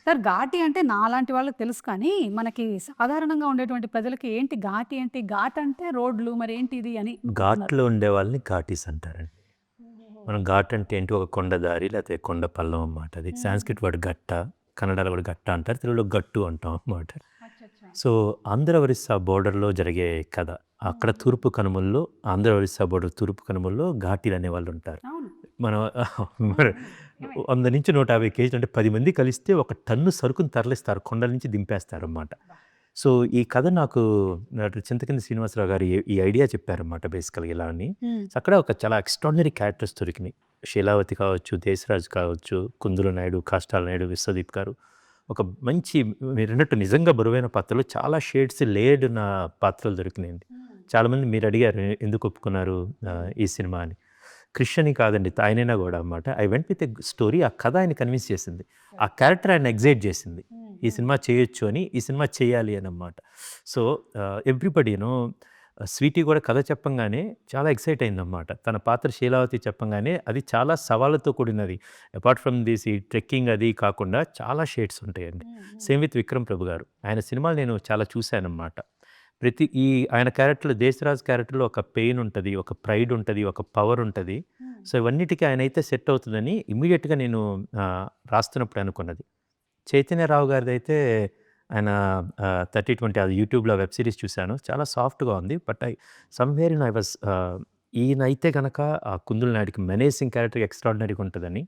Sir Ghaati అంటే నాలాంటి వాళ్ళకి తెలుసు కానీ, మనకి సాధారణంగా ఉండేటువంటి ప్రజలకి ఏంటి ఘాటి ఏంటి? ఘాట్ అంటే రోడ్లు మరేంటిది అని అనుకుంటున్నారు. ఘాట్‌లో ఉండే వాళ్ళని ఘాటీస్ అంటారండి. ఓహోహో! మనం ఘాట్ అంటే ఏంటి? ఒక కొండ దారి లేకపోతే కొండ పల్లం అన్నమాట అది. హుహు. సాంస్క్రిట్ వర్డ్ గట్ట, కన్నడలో కూడా గట్ట అంటారు. తెలుగులో గట్టు అంటాం అన్నమాట. అచ్చచ్చా! సో, ఆంధ్ర, ఒరిస్సా బోర్డర్‌లో జరిగే కథ. అక్కడ హుహు. తూర్పు కనుమల్లో ఆంధ్ర, ఒరిస్సా బోర్డర్ తూర్పు కనుమల్లో ఘాటీలు అనేవాళ్ళుంటారు. అవును. మనం హ్మ్. మరి హ్మ్. ఏమైంది? 100-150 కేజీలు అంటే 10 మంది కలిస్తే ఒక టన్ను సరుకుని తరలిస్తారు. కొండల నుంచి దింపేస్తారన్నమాట. అబ్బా! సో, ఈ కథ నాకు చింతకింది శ్రీనివాసరావు గారు ఈ ఐడియా చెప్పారన్నమాట బేసికల్‌గా ఇలా అని. హ్మ్. సో, అక్కడ ఒక చాలా ఎక్స్ట్రార్డినరీ క్యారెక్టర్స్ దొరికినాయి. శీలావతి కావచ్చు, దేశరాజు కావచ్చు, కుందుల నాయుడు, కాష్టాల నాయుడు, విశ్వదీప్ గారు. ఒక మంచి మీరన్నట్టు నిజంగా బరువైన పాత్రలు చాలా షేడ్స్ లేయర్డ్ ఉన్న పాత్రలు దొరికినాయండి. హ్మ్. చాలామంది మీరడిగారు ఎందుకు ఒప్పుకున్నారు హ్మ్. ఈ సినిమా అని. క్రిష్ అని కాదండి. ఆయనైనా గూడా అనమాట. I went with a story. ఆ కథ ఆయన్ని కన్విన్స్ చేసింది. ఆ కరెక్ట్. క్యారెక్టర్ ఆయన్ని ఎక్సైట్ చేసింది. హ్మ్. ఈ హ్మ్. సినిమా చేయొచ్చు అని, ఈ సినిమా చేయాలి అననమాట. సో, ఎవ్రీబడీ స్వీటీ గూడా కథ చెప్పంగానే చాలా ఎక్సైట్ అయిందనమాట. తన పాత్ర శీలావతి చెప్పంగానే అది చాలా సవాళ్ళతో కూడినది. అపార్ట్ ఫ్రమ్ దిస్ ఈ ట్రెక్కింగ్ అది కాకుండా చాలా షేడ్స్ ఉంటాయండి. హ్మ్. హ్మ్. సేమ్ విత్ విక్రమ్ ప్రభు గారు. ఆయన సినిమాలు నేను చాలా చూశాననమాట. ఆయన క్యారెక్టర్‌లో 'దేశరాజ్' క్యారెక్టర్‌లో ఒక పెయిన్ ఉంటది, ఒక ప్రైడ్ ఉంటది, ఒక పవర్ ఉంటది. హ్మ్. సో, ఇవన్నిటికి ఆయనైతే సెట్ అవుతదని ఇమ్మీడియేట్‌గా నేను రాస్తున్నప్పుడు అనుకున్నది. చైతన్యరావు గారిదైతే ఆయన 30, 20 అది యూట్యూబ్‌లో వెబ్ సీరీస్ చూసాను. చాలా సాఫ్ట్‌గా ఉంది. బట్ సమ్‌వేర్ ఐ వాస్ ఈయనైతే గనక ఆ 'కుందుల నాయుడుకి' మెనేసింగ్ క్యారెక్టర్ ఎక్స్ట్రార్డినరీగా ఉంటదని